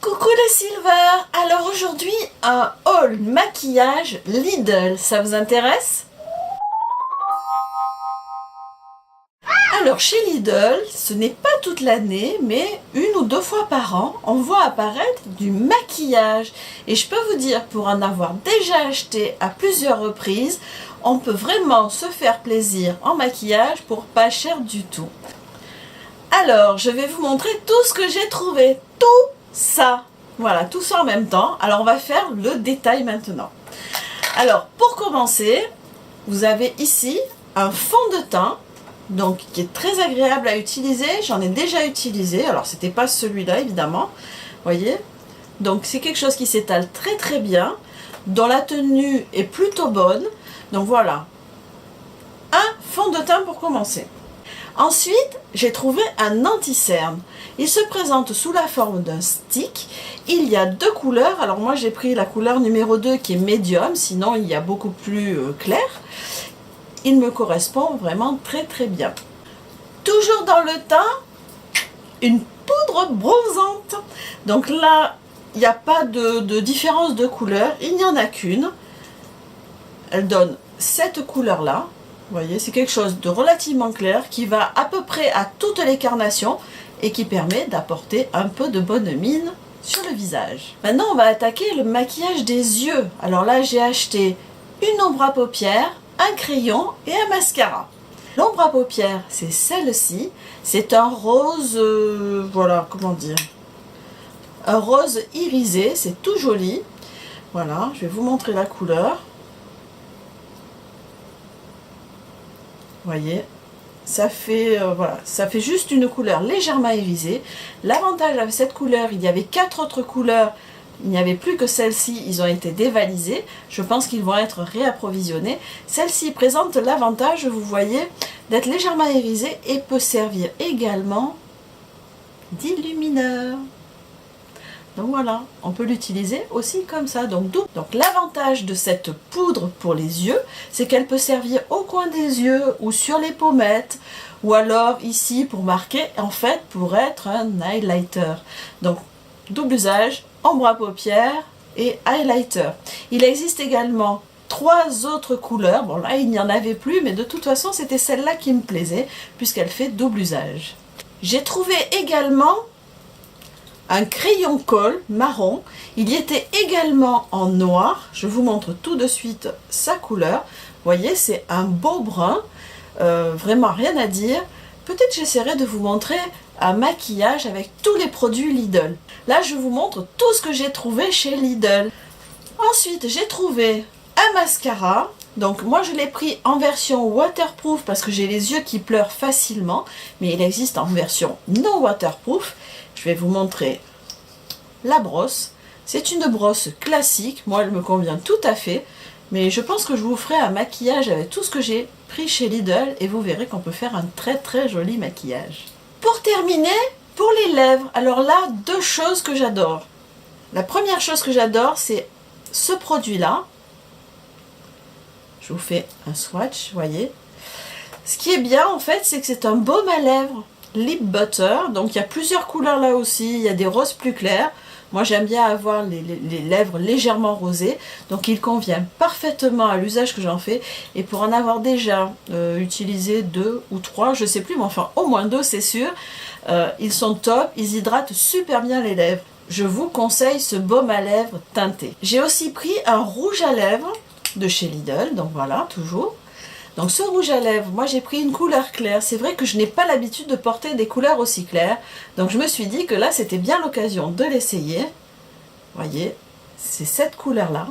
Coucou les Silver. Alors aujourd'hui un haul maquillage Lidl, ça vous intéresse? Alors chez Lidl, ce n'est pas toute l'année, mais une ou deux fois par an, on voit apparaître du maquillage. Et je peux vous dire, pour en avoir déjà acheté à plusieurs reprises, on peut vraiment se faire plaisir en maquillage pour pas cher du tout. Alors, je vais vous montrer tout ce que j'ai trouvé, tout ça. Voilà, tout ça en même temps. Alors, on va faire le détail maintenant. Alors, pour commencer, vous avez ici un fond de teint, donc qui est très agréable à utiliser. J'en ai déjà utilisé. Alors, c'était pas celui-là, évidemment. Voyez? Donc, c'est quelque chose qui s'étale très très bien, dont la tenue est plutôt bonne. Donc, voilà. Un fond de teint pour commencer. Ensuite, j'ai trouvé un anti-cerne. Il se présente sous la forme d'un stick. Il y a deux couleurs. Alors moi, j'ai pris la couleur numéro 2 qui est médium. Sinon, il y a beaucoup plus clair. Il me correspond vraiment très très bien. Toujours dans le teint, une poudre bronzante. Donc là, il n'y a pas de différence de couleur. Il n'y en a qu'une. Elle donne cette couleur-là. Vous voyez, c'est quelque chose de relativement clair qui va à peu près à toutes les carnations et qui permet d'apporter un peu de bonne mine sur le visage. Maintenant, on va attaquer le maquillage des yeux. Alors là, j'ai acheté une ombre à paupières, un crayon et un mascara. L'ombre à paupières, c'est celle-ci. C'est un rose, voilà, comment dire, un rose irisé, c'est tout joli. Voilà, je vais vous montrer la couleur. Voyez, ça fait voilà, ça fait juste une couleur légèrement irisée. L'avantage avec cette couleur, il y avait 4 autres couleurs, il n'y avait plus que celle-ci, ils ont été dévalisés. Je pense qu'ils vont être réapprovisionnés. Celle-ci présente l'avantage, vous voyez, d'être légèrement irisée et peut servir également d'illumineur. Donc voilà, on peut l'utiliser aussi comme ça. Donc l'avantage de cette poudre pour les yeux, c'est qu'elle peut servir au coin des yeux ou sur les pommettes, ou alors ici pour marquer, en fait pour être un highlighter. Donc double usage, ombre à paupières et highlighter. Il existe également 3 autres couleurs. Bon là il n'y en avait plus, mais de toute façon c'était celle-là qui me plaisait puisqu'elle fait double usage. J'ai trouvé également un crayon colle marron. Il y était également en noir. Je vous montre tout de suite sa couleur. Vous voyez, c'est un beau brun. Vraiment rien à dire. Peut-être j'essaierai de vous montrer un maquillage avec tous les produits Lidl. Là, je vous montre tout ce que j'ai trouvé chez Lidl. Ensuite, j'ai trouvé un mascara. Donc moi je l'ai pris en version waterproof parce que j'ai les yeux qui pleurent facilement, mais il existe en version non waterproof. Je vais vous montrer la brosse. C'est une brosse classique, moi elle me convient tout à fait, mais je pense que je vous ferai un maquillage avec tout ce que j'ai pris chez Lidl et vous verrez qu'on peut faire un très très joli maquillage. Pour terminer, pour les lèvres, alors là, 2 choses que j'adore. La première chose que j'adore, c'est ce produit-là. Je vous fais un swatch, vous voyez. Ce qui est bien en fait, c'est que c'est un baume à lèvres lip butter. Donc il y a plusieurs couleurs là aussi. Il y a des roses plus clairs. Moi j'aime bien avoir les lèvres légèrement rosées. Donc il convient parfaitement à l'usage que j'en fais. Et pour en avoir déjà utilisé 2 ou 3, je sais plus, mais enfin au moins 2 c'est sûr. Ils sont top, ils hydratent super bien les lèvres. Je vous conseille ce baume à lèvres teinté. J'ai aussi pris un rouge à lèvres de chez Lidl, donc voilà, toujours. Donc ce rouge à lèvres, moi j'ai pris une couleur claire. C'est vrai que je n'ai pas l'habitude de porter des couleurs aussi claires. Donc je me suis dit que là c'était bien l'occasion de l'essayer. Voyez, c'est cette couleur-là.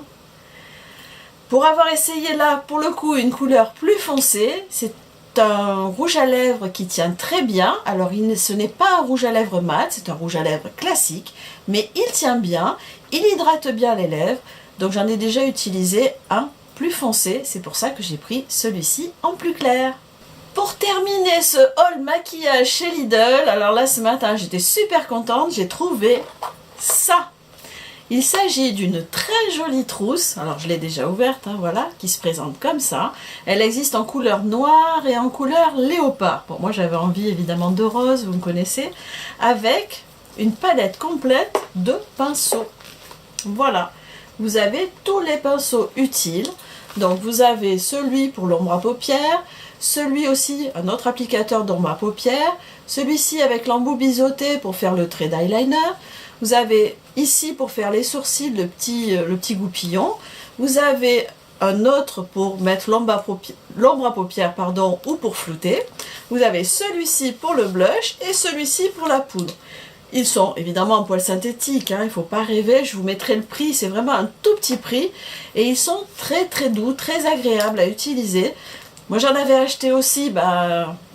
Pour avoir essayé là, pour le coup, une couleur plus foncée, c'est un rouge à lèvres qui tient très bien. Alors ce n'est pas un rouge à lèvres mat, c'est un rouge à lèvres classique. Mais il tient bien, il hydrate bien les lèvres. Donc j'en ai déjà utilisé un plus foncé, c'est pour ça que j'ai pris celui-ci en plus clair. Pour terminer ce haul maquillage chez Lidl, alors là ce matin j'étais super contente, j'ai trouvé ça. Il s'agit d'une très jolie trousse, alors je l'ai déjà ouverte, hein, voilà, qui se présente comme ça. Elle existe en couleur noire et en couleur léopard. Bon, moi j'avais envie évidemment de rose, vous me connaissez, avec une palette complète de pinceaux. Voilà, vous avez tous les pinceaux utiles. Donc vous avez celui pour l'ombre à paupières, celui aussi, un autre applicateur d'ombre à paupières, celui-ci avec l'embout biseauté pour faire le trait d'eyeliner. Vous avez ici pour faire les sourcils le petit goupillon. Vous avez un autre pour mettre l'ombre à paupières pardon, ou pour flouter. Vous avez celui-ci pour le blush et celui-ci pour la poudre. Ils sont évidemment en poil synthétique, hein, il ne faut pas rêver, je vous mettrai le prix, c'est vraiment un tout petit prix. Et ils sont très très doux, très agréables à utiliser. Moi j'en avais acheté aussi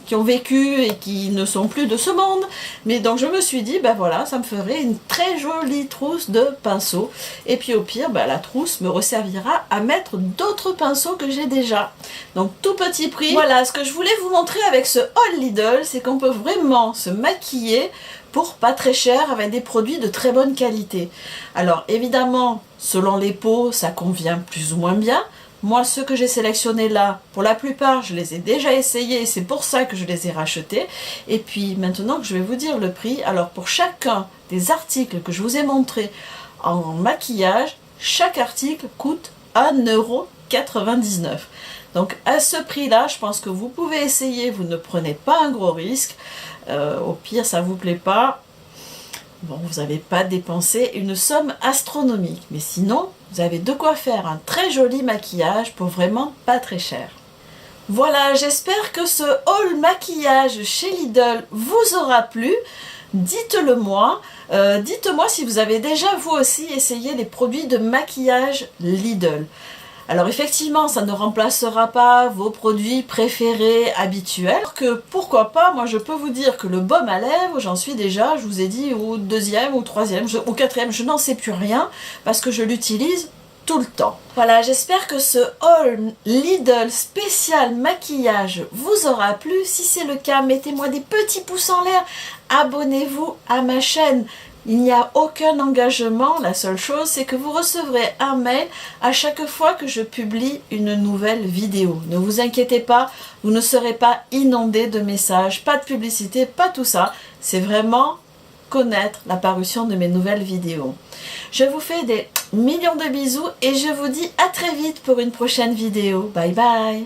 qui ont vécu et qui ne sont plus de ce monde. Mais donc je me suis dit, voilà, ça me ferait une très jolie trousse de pinceaux. Et puis au pire, la trousse me resservira à mettre d'autres pinceaux que j'ai déjà. Donc tout petit prix. Voilà, ce que je voulais vous montrer avec ce haul Lidl, c'est qu'on peut vraiment se maquiller pour pas très cher avec des produits de très bonne qualité. Alors évidemment, selon les peaux, ça convient plus ou moins bien. Moi, ceux que j'ai sélectionnés là, pour la plupart, je les ai déjà essayés, c'est pour ça que je les ai rachetés. Et puis, maintenant que je vais vous dire le prix, alors pour chacun des articles que je vous ai montrés en maquillage, chaque article coûte 1,99 €. Donc à ce prix-là, je pense que vous pouvez essayer, vous ne prenez pas un gros risque. Au pire, ça ne vous plaît pas. Bon, vous n'avez pas dépensé une somme astronomique, mais sinon, vous avez de quoi faire un très joli maquillage pour vraiment pas très cher. Voilà, j'espère que ce haul maquillage chez Lidl vous aura plu. Dites-le moi. Dites-moi si vous avez déjà vous aussi essayé les produits de maquillage Lidl. Alors effectivement, ça ne remplacera pas vos produits préférés habituels. Que pourquoi pas, moi je peux vous dire que le baume à lèvres, j'en suis déjà, je vous ai dit, au deuxième, ou troisième, ou quatrième, je n'en sais plus rien, parce que je l'utilise tout le temps. Voilà, j'espère que ce haul Lidl spécial maquillage vous aura plu. Si c'est le cas, mettez-moi des petits pouces en l'air, abonnez-vous à ma chaîne. Il n'y a aucun engagement, la seule chose c'est que vous recevrez un mail à chaque fois que je publie une nouvelle vidéo. Ne vous inquiétez pas, vous ne serez pas inondé de messages, pas de publicité, pas tout ça. C'est vraiment connaître la parution de mes nouvelles vidéos. Je vous fais des millions de bisous et je vous dis à très vite pour une prochaine vidéo. Bye bye!